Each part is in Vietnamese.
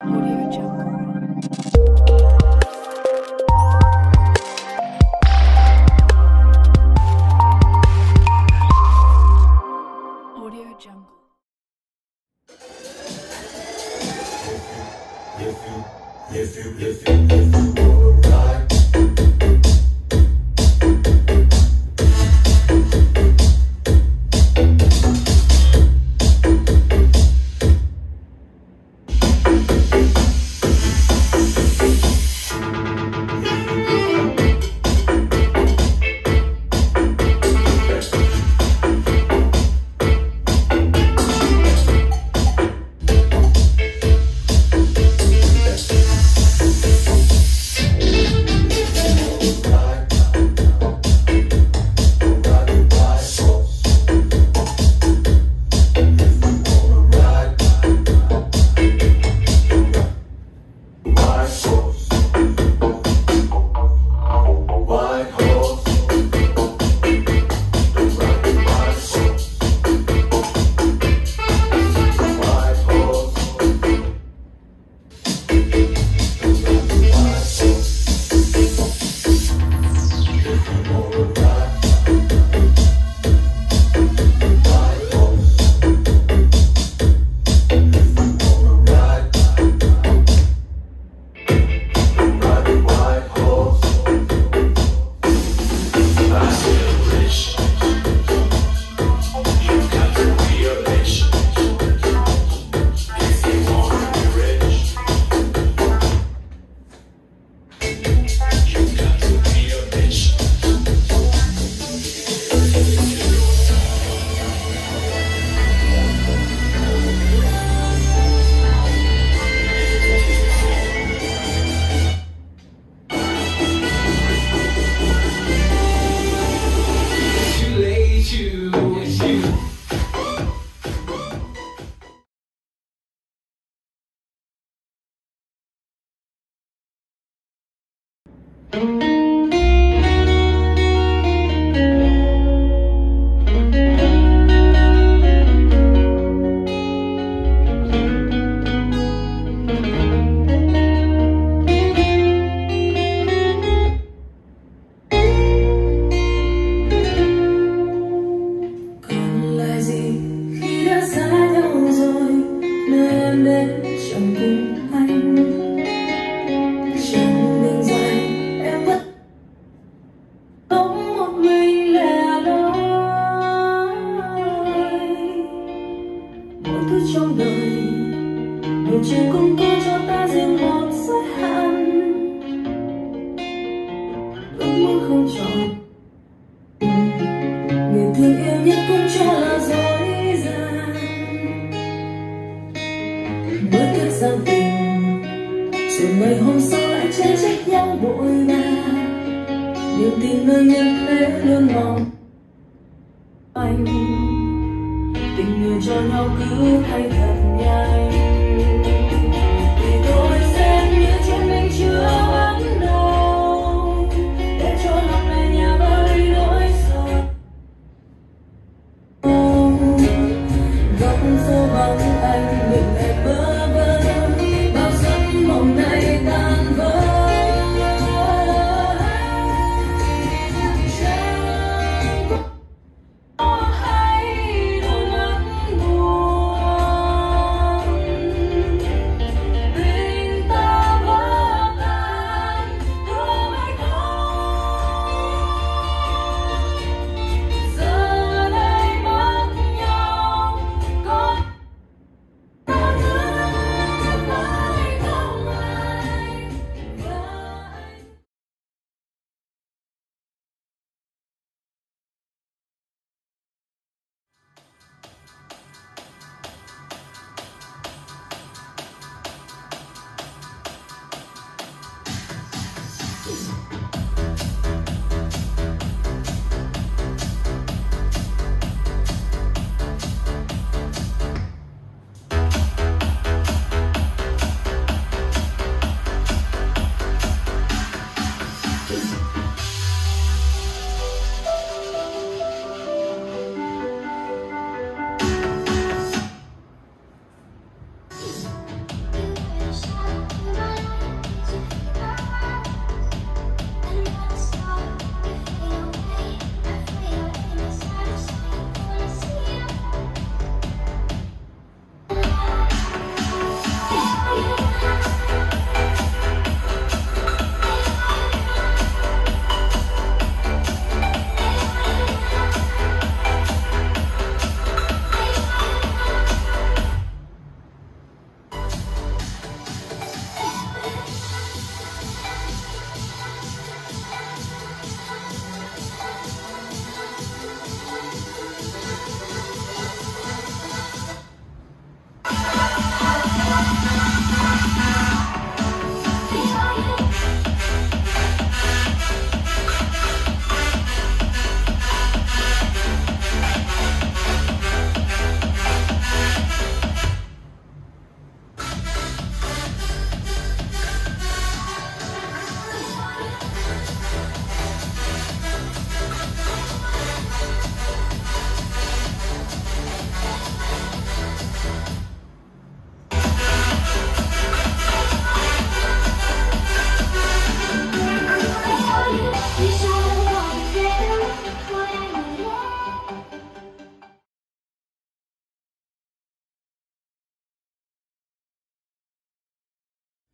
Hãy subscribe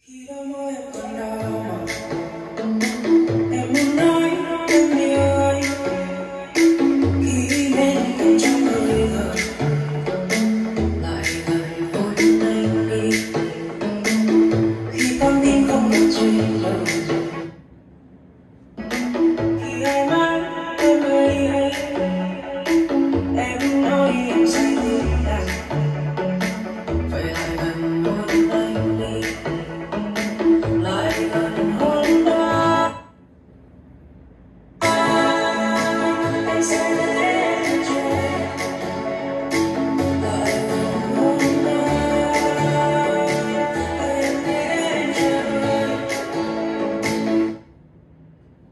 Khi đôi môi em còn đau mỏng, em muốn nói em yêu anh. Khi bên cạnh trong hơi thở lại gần hôn anh đi. Khi con tim không còn chuyển động, khi ai mắt em ơi anh, em nói em say thương anh. Vậy lại gần hôn anh đi, lại gần hôn ta. Anh sẽ đến trời, lại gần hôn ta. Anh đến trời,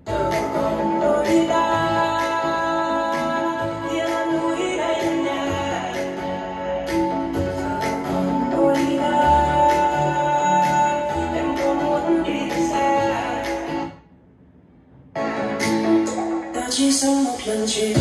chờ còn đôi ta. Tiếng núi anh nhà, giờ còn đôi ta. Em có muốn đi xa, ta chỉ sống một lần chuyện.